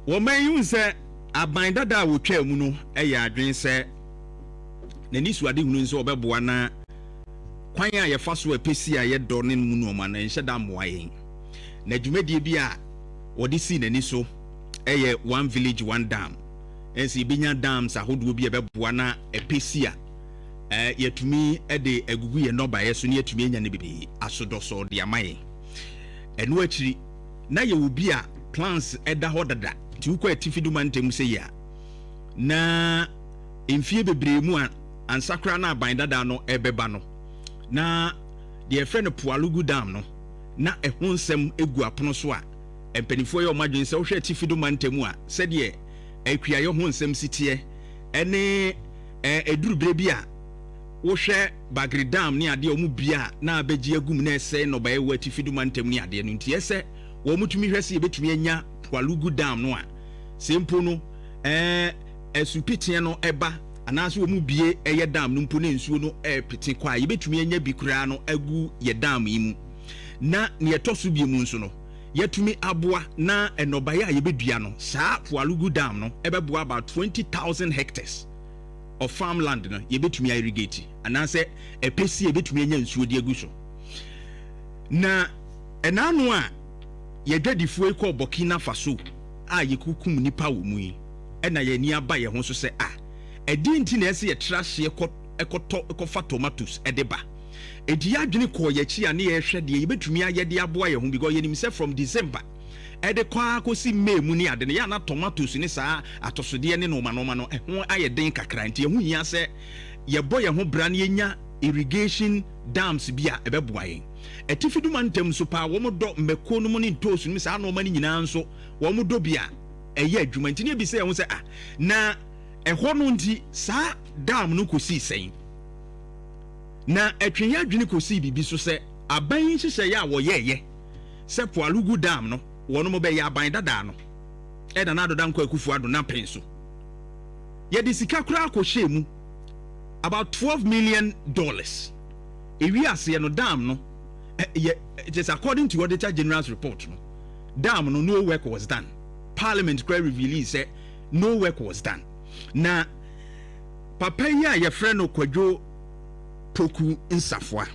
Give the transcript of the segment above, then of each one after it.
woman you say aban dada wo twa mu no ɛyɛ adwen sɛ n'ani so ade hunu nso ɔbɛboa na kwan a yɛfa so apesi a yɛdɔ ne mu no ma na nhyɛ da mmoa yɛn na dwumadie bi a wɔde si n'ani so ɛyɛ one village one dam ɛnsi binya dams ahodoɔ bi ɛbɛboa na apesi a yɛtumi ɛde agugu yɛ nɔba yɛ so ne yɛtumi anya ne bibi asodɔsɔ de ama yɛn ɛno akyiri na yɛwɔ bi a plans ɛda hɔ dada ti wokɔ atifi do mantem sɛ ya na mfie bebree mu a ansakra na aban dada no ɛbɛba no na deɛ ɛfrɛ no Pwalugu dam no na ɛho nsɛm egu apono so a mpanimfoɔ yɛ ɔmadwen sɛ wohwɛ atifi do mantem a sɛdeɛ akuayɛ ho nsɛm siteɛ ɛne edurubere bi a wohwɛ Bagri dam ne adeɛ ɔmo bia na abɛgye agum na ɛsɛ no bae wɔ atifi do mantem ne adeɛ no nti ɛsɛ wɔn mutumi hwɛ sɛ yɛbɛtumi anya Pwalugu dam no a sempo no asupitiɛ no ɛba anaasɛ wɔn mu bie ɛyɛ dam no mpo ne nsuo no ɛpete kɔ a yɛbɛtumi anya bi koraa no agu yɛ dam yi mu na ne yɛtɔ so bie mu nso no yɛtumi aboa na ɛnɔbaeɛ a yɛbɛdua no saa Pwalugu dam no ɛbɛboa about 20,000 hectares of farmland no yɛbɛtumi irrigate anaasɛ ɛpɛsi yɛbɛtumi anya nsuo de agu so na ɛnaano a yɛdwadifoɔ kɔ Burkina Faso a yɛkukum nipa wɔ mu yi ɛna yɛni aba yɛ ho so sɛ ɛdi nti na ɛsɛ yɛtra hye ɛkɔfa tomatoes ɛde ba edi adwene kɔ yɛkyi a ne yɛhwɛ deɛ yɛbɛtumi ayɛ de aboa yɛ ho because yɛnim sɛ from December ɛde kɔ akɔsi May mu ne ade ne yɛ na tomatoes ne saa atosodeɛ ne noma no ɛho ayɛ den kakra nti ɛho hia sɛ yɛbɔ yɛn ho bra ne yɛnya irrigation dams bi a ɛbɛboa yɛn atifi do mantem so pa wɔn dɔ mmɛko no mu ne ntoos no saa noma ne nyinaa nso wɔn dɔ bi a ɛyɛ adwuma nti ne bi sɛ ɛho sɛ na ɛhɔ no nti saa dam no kɔsi sɛn na atwenya adwene kɔsi bibi so sɛ aban hyehyɛ yɛ a wɔyɛɛyɛ sɛ Pwalugu dam no wɔn mo bɛyɛ aban dada no ɛda na adoda nkɔ akufu ado na pɛn so yɛde sika koraa kɔhyɛ mu about $12 million ewi ase no dam no it is according to Auditor General's report no dam no work was done. Parliament cry revealing say no work was done. Na papa yi a yɛfrɛ no Kwadwo Poku Nsafoah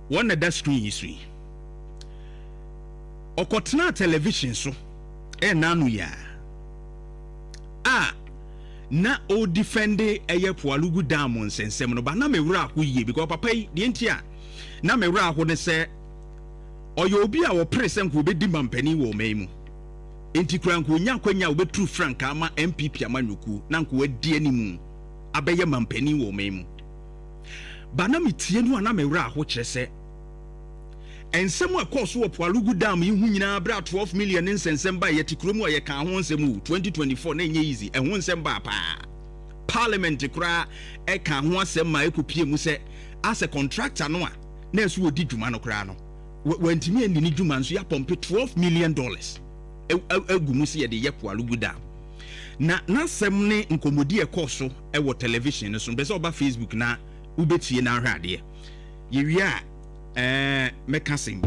one of that screen history ɔkɔtena television so nanu ya na o defend ɛyɛ Pwalugu dam nsɛnsɛm no ba na mewura akɔ yie because papa yi deɛ ntia na mewura akɔ ne sɛ ɔyɛ obi a wɔpere sɛ nko obɛdi mampani wɔ ɔman mu enti kura nko nya kwanya obɛturu franka ama MPP amanyɔku na nko adi animu abɛyɛ mampani wɔ ɔman mu ba na metie no ana mewura akɔ kyerɛ sɛ ensɛm a kɔ so wɔ Pwalugu dam yi hu nyinaa bra 12 million nsɛnsɛm ba yɛte kurom a yɛka ho nsɛm 2024 na nyɛ easy ɛho nsɛm ba pa parliament kura ɛka ho asɛm ma ekopie mu sɛ as a contractor no a na ɛso wodi dwuma no kura no wantimi ani ni dwuma nso ya pompe $12 million agu mu sɛ yɛde yɛ Pwalugu dam na nasɛm ne nkomodi ɛkɔ so ɛwɔ television no so bɛ sɛ ɔba Facebook na wobɛtie na ahwɛ adeɛ yɛwia mekasing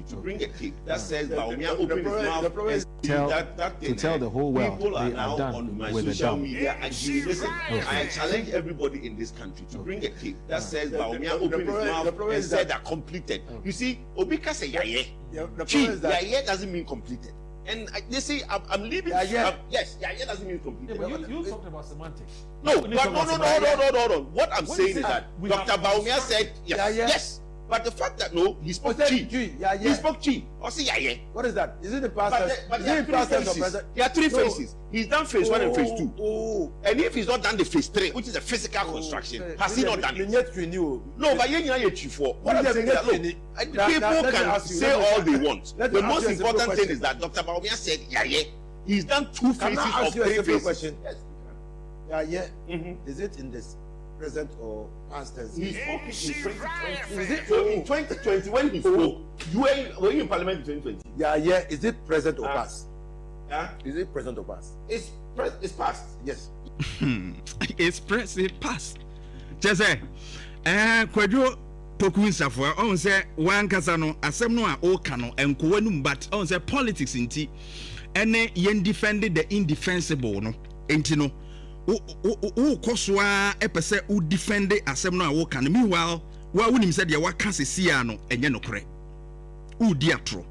to bring a cake that says Bawumia opened his mouth to tell the whole world people are they now are done on my with the social dam. media and listen, I challenge everybody in this country to bring a cake that says Bawumia opened his mouth and said that completed. You see, Obika say yaye. Yaye doesn't mean completed. And they say I'm leaving. Yes, yaye doesn't mean completed. Yeah, but you talked about semantics. No. What I'm saying is that Dr. Bawumia said yes. But the fact that he spoke Chi. He spoke Chi. Or say yeah. What is that? Is it the past? But there are three phases. He's done phase 1 and phase 2. And if he's not done the phase 3, which is a physical construction, has he not done it? No, but what I'm saying is that people can say all they want. The most important thing is that Dr. Bawumia said he's done 2 phases of 3 phases. Yes. Is it in this present or past tense? He spoke in 2020. So in 2020 when he spoke, were you in Parliament in 2020? Is it present or past? Is it present or past? It's past. Yes. It's present past. Just say, Kwadwo Poku Nsafoah on say one kasano asem no a o ka no enko wanum but on say politics inti ene yen defended the indefensible no enti no o koswa epese o defend asem no a wo ka no meanwhile wa wonim say de waka sesia no enye nokre o di atro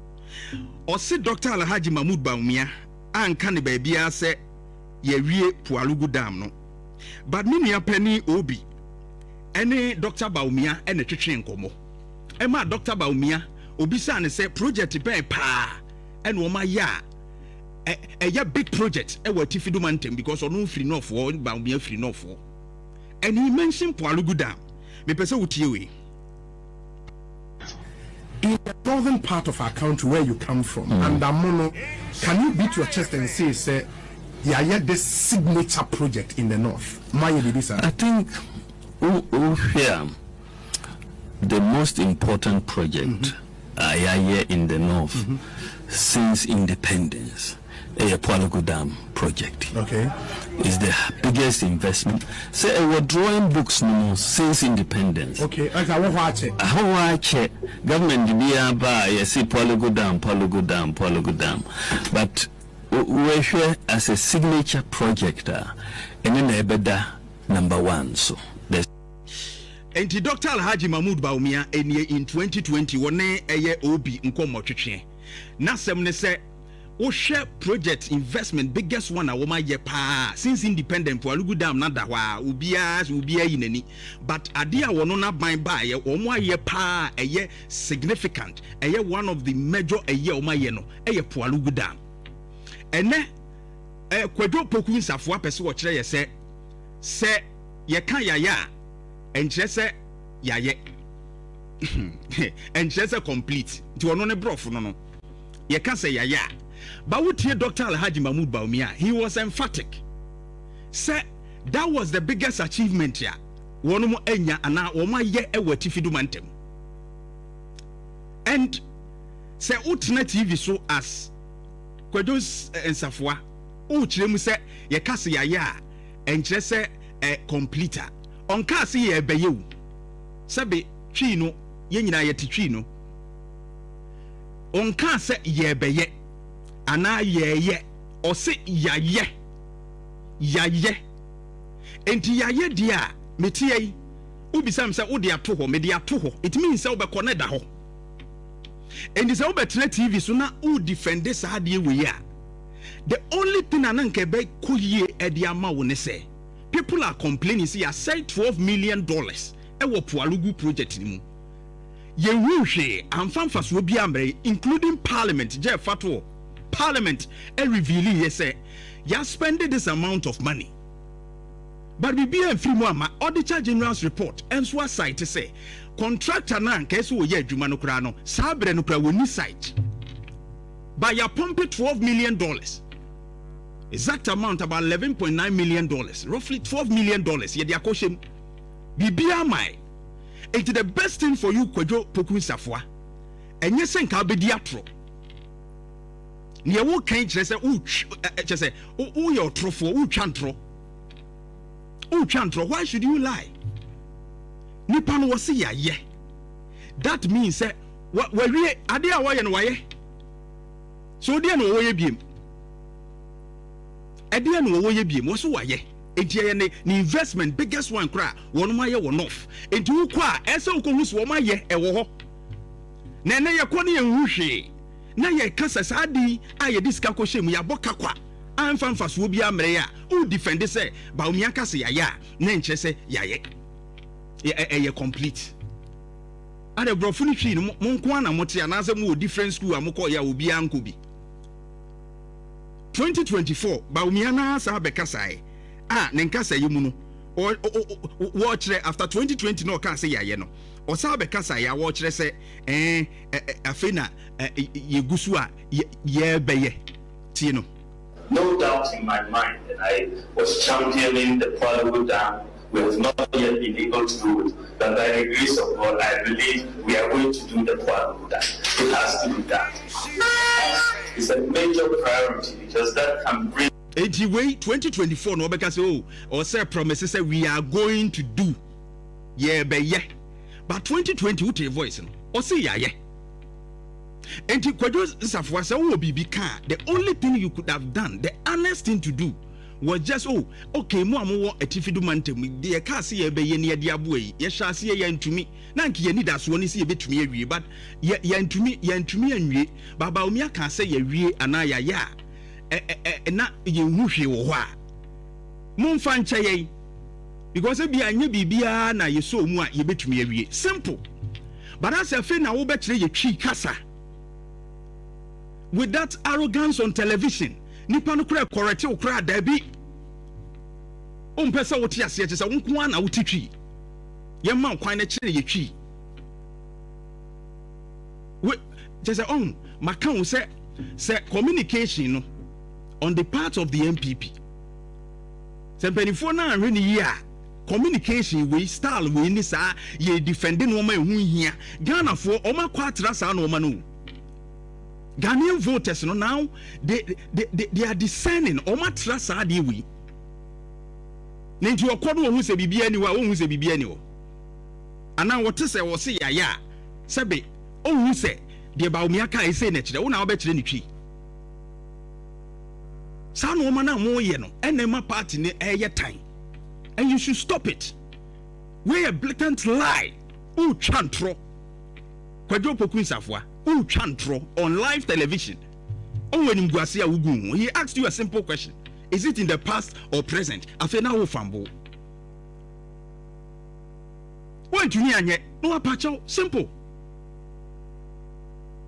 o se Dr. Alhaji Mahmoud Bawumia anka ne ba bia se ye wie Pwalugu dam no but me nua pani obi ene Dr. Bawumia ene twetwe nkomo ema Dr. Bawumia obi sa ne se project ben pa ene o ma ya a big project e wa tifidu mantem because ono free no for Bawumia free no for and he mentioned Pwalugu dam me pese wotie we in the northern part of our country where you come from and Amono, can you beat your chest and say yeah this signature project in the north? I think here the most important project here in the north since independence, a Pwalugu Dam project. Okay, is the biggest investment. Say we're drawing books now since independence. Okay, I will watch it. Government be by you see Pwalugu Dam, but we're here as a signature project, and then the number one. So there's. And Dr. Alhaji Mahmoud Bawumia in 2020 one eye obi nkomo twetwe na sem ne se o share project investment biggest one a woma ye pa since independent Pwalugu dam na da hwa ubia yinani but ade a wono na ban ba ye omo aye pa eye significant eye one of the major eye omo aye no eye Pwalugu dam ene Kwadwo Poku Nsafoah pese wo kire ye se ye kan yaya and say yaye and say complete to ono ne brof no ye can say yaya but what here Dr. Alhaji Mahmoud Bawumia he was emphatic say that was the biggest achievement here one mo enya ana wo ma ye ewati fidu mantem and say utna TV so as Kwadwo Nsafoah o kire mu say ye ka say yaya and say completer on case ye beyewu sabe twi no ye nyina ye twi no on case ye beye ana ye o se yaye enti yaye dia metie yi ubisam se wo de ato ho me de ato ho it means se wo be connect da ho enti se wo be tena TV so na wo defend this ade we ya the only thing ananka be koyie e de ama wo ne se people are complaining say say $12 million e wo Pwalugu project ni mu ye wuhwe amfamfa so bi amre including parliament je fatwo parliament e reveal ye say ya spended this amount of money but we be free mu ama auditor general's report and so site say contractor na nka so wo ye adwuma no kra no sabre no kra woni site by ya pump $12 million. Exact amount about $11.9 million, roughly $12 million. Ye dia koshem bibia mai. It is the best thing for you Kwadwo Poku Nsafoah. Enye se nka be dia tro. Ne wo kan kire se o your trofo o twantro. O twantro, why should you lie? Nipa no wose ya ye. That means say wa wie ade a wo ye no wa ye. So dia no wo ye biem. Edia no wo ye biem wo so waye entie ne investment biggest one kra won ma ye won off enti wo kwa ese wo ko hu so ma ye e wo ho na ne ye ko ne ye hwe na ye kasa sadi a ye diska ko shemu ya boka kwa amfa so bi amre ya u defend say Bawumia kasa yaya na nche se yaye ye complete ade brofo ni twi no mo nko na mo te anase mo different school amukọ ya obi anko bi 2024 Bawumia na sa bekasai ne nkasa yimu no wo kire after 2020 no kan say yaye no o sa bekasai ya wo kire say afena yegusu a ye beye tie no. No doubt in my mind that I was championing the Pwalugu Dam. We have not yet been able to do it, but by the grace of God, I believe we are going to do the Pwalugu Dam. It has to be done. It's a major priority because that can bring. Anyway, 2024 no because or say promises say we are going to do. Yeah, but yeah. but 2020 wote voice no ɔse yɛayɛ enti Kwadwo Nsafoah sɛ wowɔ biribi ka the only thing you could have done, the honest thing to do was just okay mo amwo atifidu mantem de ka se ye be ye ne de abo yi ye hwa se ye ntumi na nke ye nida so ni se ye betumi awie but ye ntumi anwie Bawumia ka se ye wie ana ya na ye hu hwe wo ho a mo mfa nche ye because e bia anye bibia na ye so mu a ye betumi awie simple but as a fe na wo betire ye twi kasa with that arrogance on television nipa no kura correct o kura dabi o mpesa wo ti ase e se wonko na wo titwi ye ma kwan na kire ye twi we just say maka wo say communication no on the part of the MPP se penifo na anhwe ni ye a communication we style we ni sa ye defending no ma ehu hia Ghana fo o ma kwa atra sa no ma no Ghanaian voters now they are discerning omatra saa de wi nti okodo wo se bibia ni wa wo se bibia ni wo ana wote se wo se yaya sebe o se de Bawumia ka ese na kire wo na wo be kire ni twi saa no ma na mo ye no enema party ne eye tan and you should stop it. We a blatant lie o chantro Kwadwo Poku Nsafoah chantro on live television. He asked you a simple question. Is it in the past or present? Afena wo fambo. When to ni anye no apacho simple.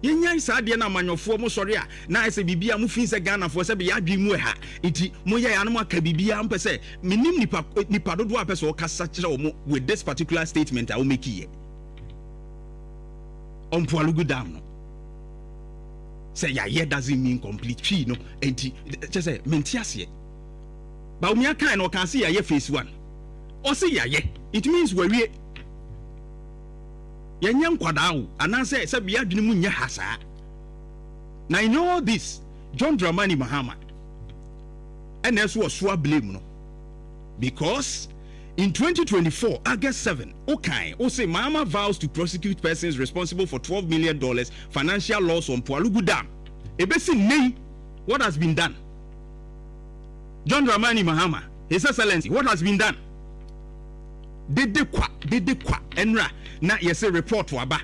Yenya isa de na manyofo mo sori a na ese bibia mo fin se Ghana fo se be yadwi mu ha. Iti mo ye anu aka bibia mpese minim nipa dodo apese o kasa kire o mo with this particular statement I will make here. On Pwalugu Dam no. Say yeah doesn't mean complete tree no enti just say mentiasie Bawumia kan no kan say yeah phase 1 or say yeah it means we yenya nkwada wo ana say bia dwene mu nya hasa now you know this John Dramani Mahama and else was so blame no because in 2024 August 7 say Mahama vows to prosecute persons responsible for $12 million financial loss on Pwalugu Dam. Ebesi nei, what has been done? John Dramani Mahama, His Excellency, what has been done? Dede kwa enra na yese report waba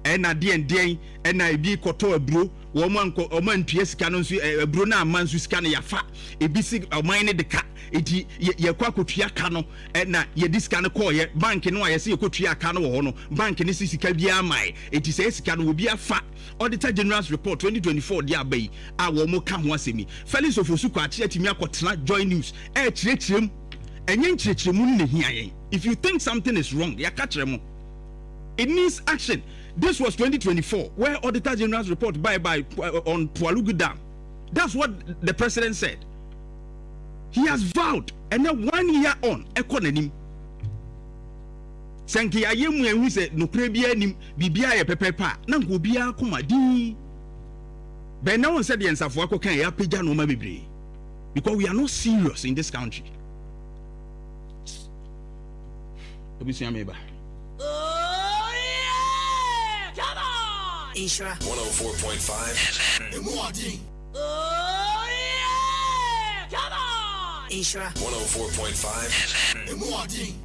ena dien ena ebi koto abro oman ntue sika no nso abro na amanso sika no yafa ebi si oman ne de ka eti ye kwa kotua ka no na ye disika no call ye bank no ayese ye kotua ka no wo ho no bank ne sika bia mai eti se sika no obi afa Auditor General's report 2024 dia bai a wo mo ka ho asemi Felix Ofosu kwa achi atimi akotena Joy News chirechirem enye nchirechiremu ne hia yen. If you think something is wrong ya ka chiremu it needs action. This was 2024 where Auditor General's report on Pwalugu Dam. That's what the president said. He has vowed and then 1 year on ekonanim sanki ayemu ehu se nokre bia nim bibia ye pepepa na nko bia koma din ben now said the Nsafoah ko kan ya pagya no ma bebre because we are not serious in this country. Obisi ameba Nhyira 104.5 Oh yeah! Come on! Nhyira 104.5